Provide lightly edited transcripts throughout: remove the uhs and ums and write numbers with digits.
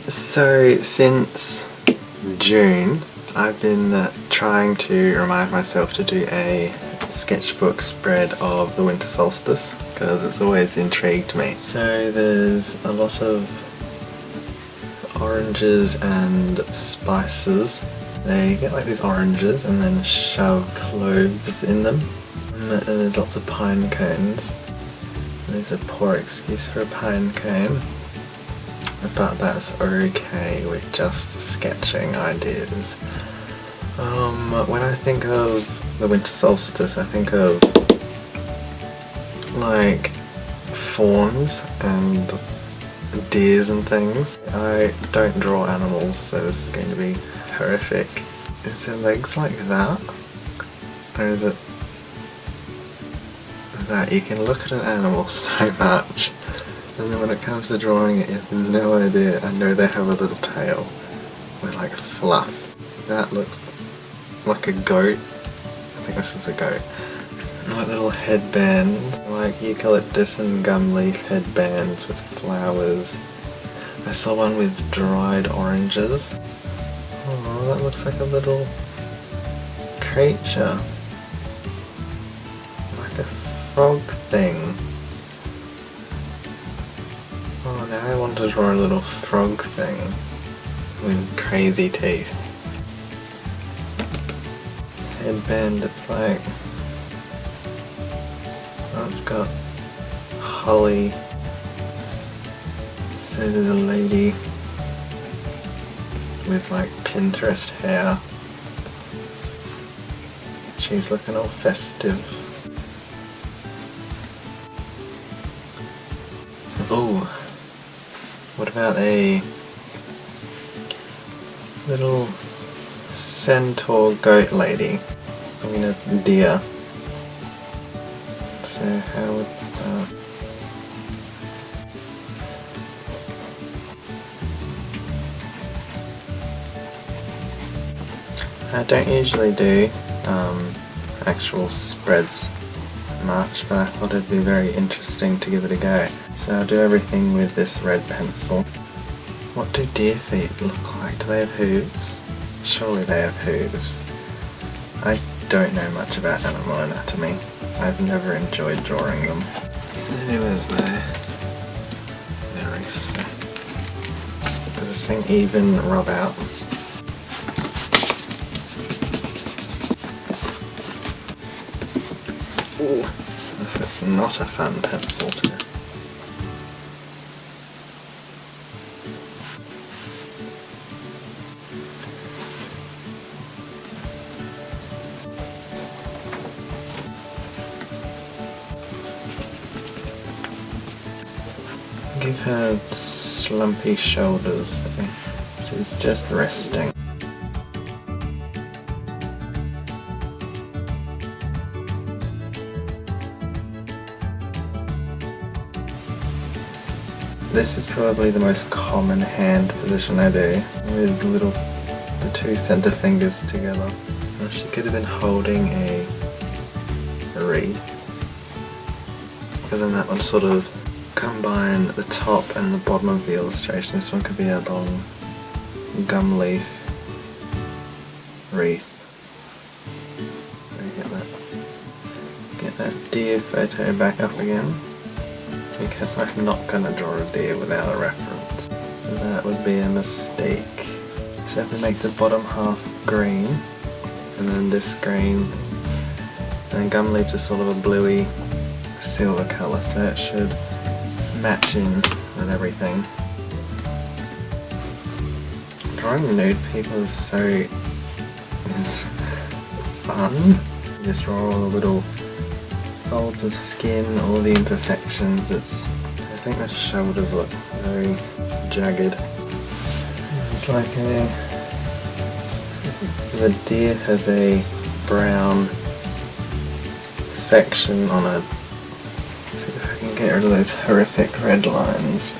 So since June I've been trying to remind myself to do a sketchbook spread of the winter solstice because it's always intrigued me. So there's a lot of oranges and spices. They get like these oranges and then shove cloves in them, and there's lots of pine cones. There's a poor excuse for a pine cone, but that's okay with just sketching ideas. When I think of the winter solstice, I think of like fawns and deers and things. I don't draw animals, so this is going to be horrific. Is their legs like that? Or is it that? You can look at an animal so much, and then when it comes to drawing it, you have no idea. I know they have a little tail with like fluff. That looks like a goat. I think this is a goat. Like little headbands, like eucalyptus and gum leaf headbands with flowers. I saw one with dried oranges. Oh, that looks like a little creature. Like a frog thing. Oh, now I want to draw a little frog thing with crazy teeth. Headband, it's like... oh, it's got holly. So there's a lady with like Pinterest hair. She's looking all festive. Oh, what about a little centaur goat lady? I mean a deer. So how would that... I don't usually do actual spreads much, but I thought it'd be very interesting to give it a go. So I'll do everything with this red pencil. What do deer feet look like? Do they have hooves? Surely they have hooves. I don't know much about animal anatomy. I've never enjoyed drawing them. So here's my... very sick. Does this thing even rub out? Ooh, that's not a fun pencil to... give her slumpy shoulders, so she's just resting. This is probably the most common hand position I do, with the two center fingers together. Now she could have been holding a wreath, because then that would sort of combine the top and the bottom of the illustration. This one could be a long gum leaf wreath. Get that deer photo back up again, because I'm not going to draw a deer without a reference. That would be a mistake. So I have to make the bottom half green, and then this green, and gum leaves are sort of a bluey silver colour, so it should match in with everything. Drawing nude people is fun. You just draw all the little folds of skin, all the imperfections. I think the shoulders look very jagged. It's like the deer has a brown section on it. See if I can get rid of those horrific red lines.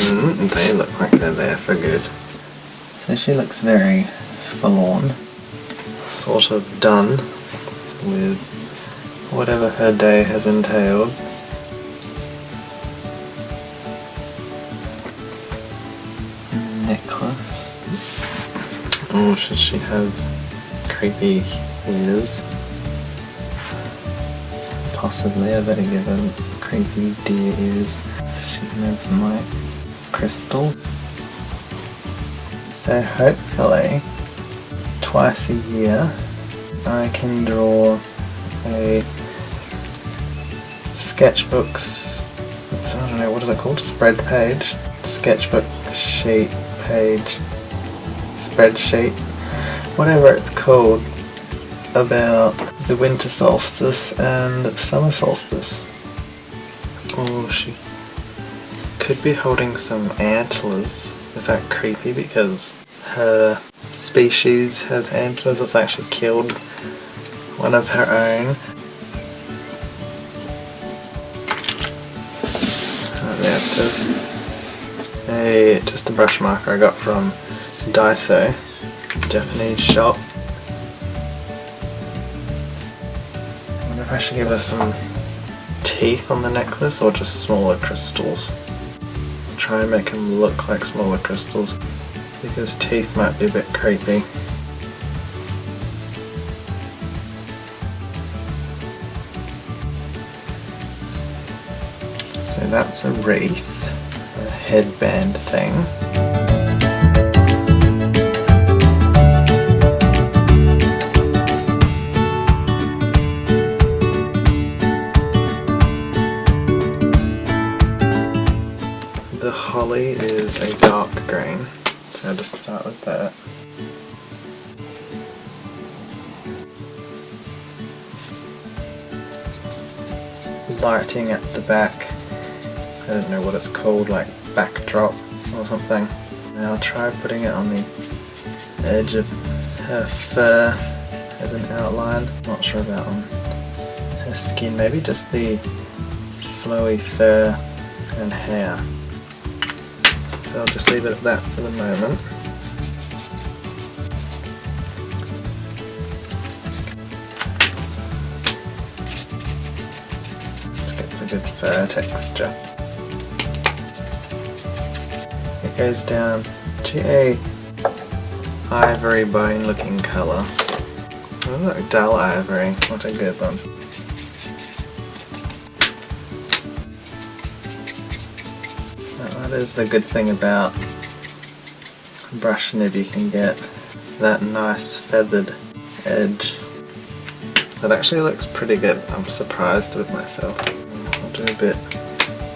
They look like they're there for good. So she looks very forlorn, sort of done with whatever her day has entailed. Oh, should she have creepy ears? Possibly. I better give her creepy deer ears. She knows my crystals. So hopefully, twice a year, I can draw a sketchbooks, I don't know, what is it called? Spread page? Sketchbook sheet page, spreadsheet, whatever it's called, about the winter solstice and summer solstice. Oh, she could be holding some antlers. Is that creepy because her species has antlers? It's actually killed one of her own. There it is. Just a brush marker I got from Daiso, Japanese shop. I wonder if I should give her some teeth on the necklace or just smaller crystals. Try and make them look like smaller crystals because teeth might be a bit creepy. So that's a wreath, a headband thing. The holly is a dark green, so I'll just start with that. Lighting at the back. I don't know what it's called, like backdrop or something. And I'll try putting it on the edge of her fur as an outline. Not sure about on her skin, maybe just the flowy fur and hair. So I'll just leave it at that for the moment. Let's get a good fur texture. It goes down to a ivory bone looking colour. Oh look, dull ivory, what a good one. Now, that is the good thing about brush nib, you can get that nice feathered edge. That actually looks pretty good, I'm surprised with myself. I'll do a bit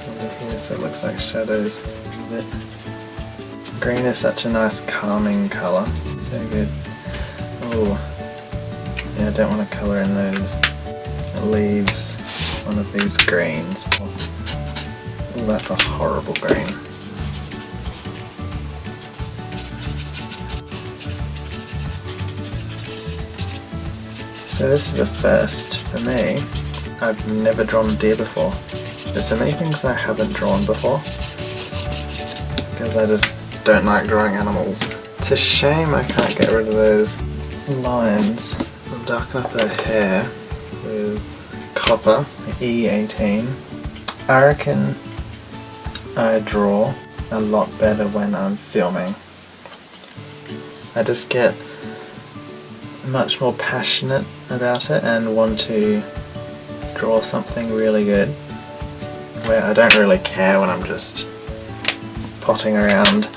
under here so it looks like shadows a bit. Green is such a nice calming colour, so good. Oh, yeah, I don't want to colour in those leaves, one of these greens. Oh, that's a horrible green. So this is a first for me. I've never drawn a deer before. There's so many things I haven't drawn before, because I just don't like drawing animals. It's a shame I can't get rid of those lines. I'll darken up her hair with copper, E18. I reckon I draw a lot better when I'm filming. I just get much more passionate about it and want to draw something really good, where I don't really care when I'm just potting around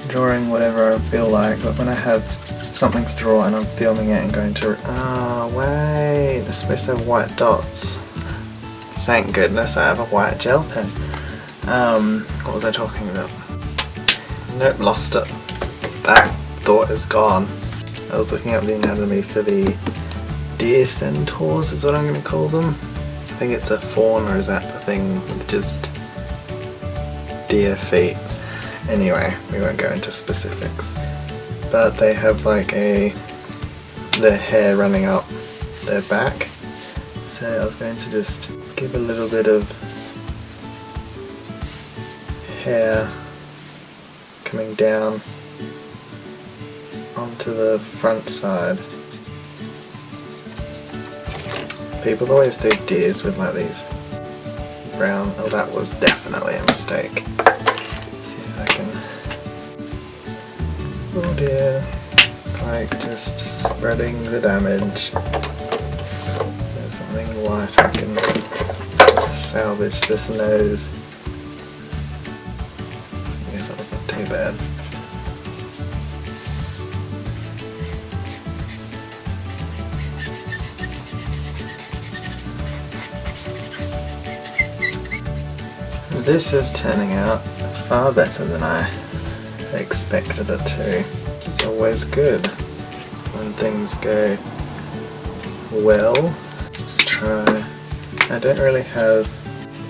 drawing whatever I feel like, but when I have something to draw and I'm filming it and going to, wait, it's supposed to have white dots. Thank goodness I have a white gel pen. What was I talking about? Nope, lost it. That thought is gone. I was looking up the anatomy for the deer centaurs is what I'm going to call them. I think it's a fawn, or is that the thing with just deer feet? Anyway, we won't go into specifics. But they have like their hair running up their back. So I was going to just give a little bit of hair coming down onto the front side. People always do deers with like these brown, oh that was definitely a mistake. See if I can, oh dear. like just spreading the damage. There's something light I can salvage this nose. I guess that wasn't too bad. This is turning out far better than I expected it to, which is always good when things go well. Let's try. I don't really have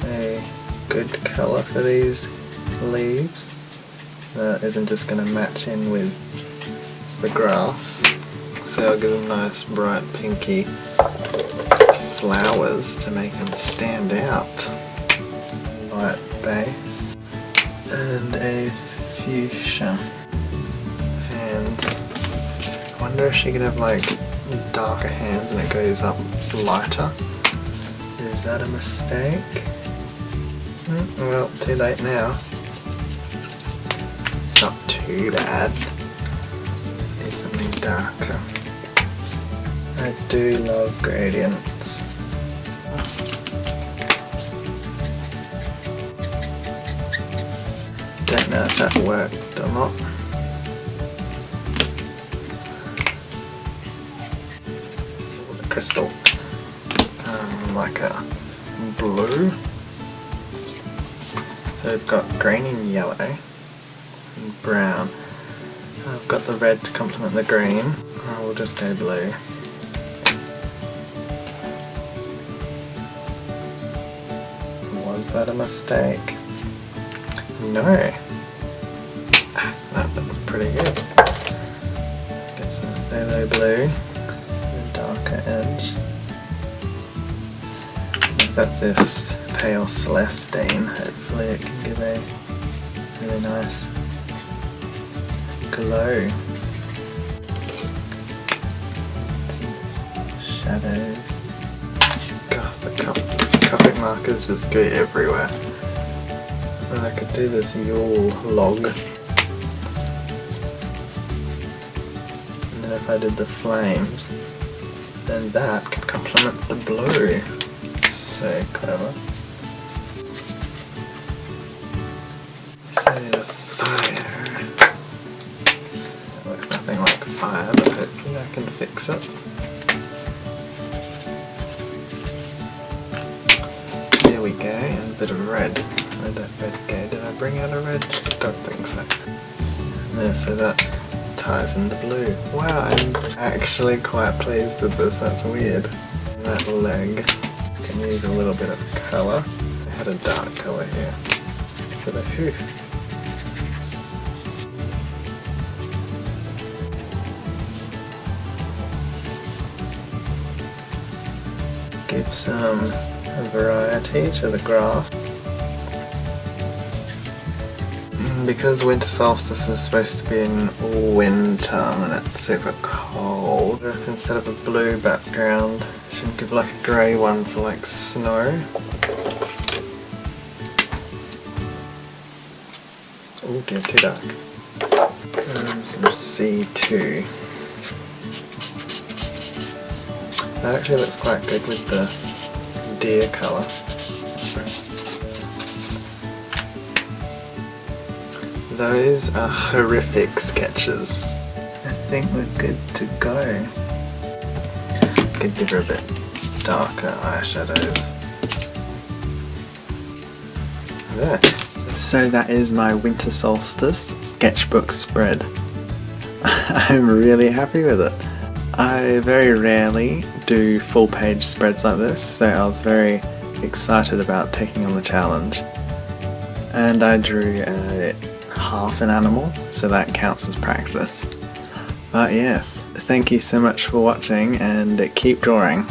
a good colour for these leaves that isn't just going to match in with the grass, so I'll give them nice bright pinky flowers to make them stand out. Light base and a fuchsia hands. I wonder if she could have like darker hands and it goes up lighter. Is that a mistake? Well, too late now. It's not too bad. Need something darker. I do love gradients. Don't know if that worked or not. The crystal, like a blue. So we've got green and yellow and brown. I've got the red to complement the green. I will just go blue. Was that a mistake? No. That looks pretty good. Get some phthalo blue, a darker edge. I've got this pale celestine. Hopefully it can give a really nice glow. Some shadows. God, the Copic markers just go everywhere. And I could do this Yule log. And then if I did the flames, then that could complement the blue. So clever. So the fire. It looks nothing like fire, but hopefully I can fix it. There we go, and a bit of red. Where'd that red go? Did I bring out a red? Don't think so. Yeah, so that ties in the blue. Wow, I'm actually quite pleased with this, that's weird. That leg can use a little bit of colour. I had a dark colour here for the hoof. Give some variety to the grass. Because winter solstice is supposed to be in winter and it's super cold, if instead of a blue background, I should give like a grey one for like snow. Oh dear, too dark. Some C2. That actually looks quite good with the deer colour. Those are horrific sketches. I think we're good to go. Could give her a bit darker eyeshadows. There. So that is my winter solstice sketchbook spread. I'm really happy with it. I very rarely do full page spreads like this, so I was very excited about taking on the challenge. And I drew half an animal, so that counts as practice. But yes, thank you so much for watching and keep drawing.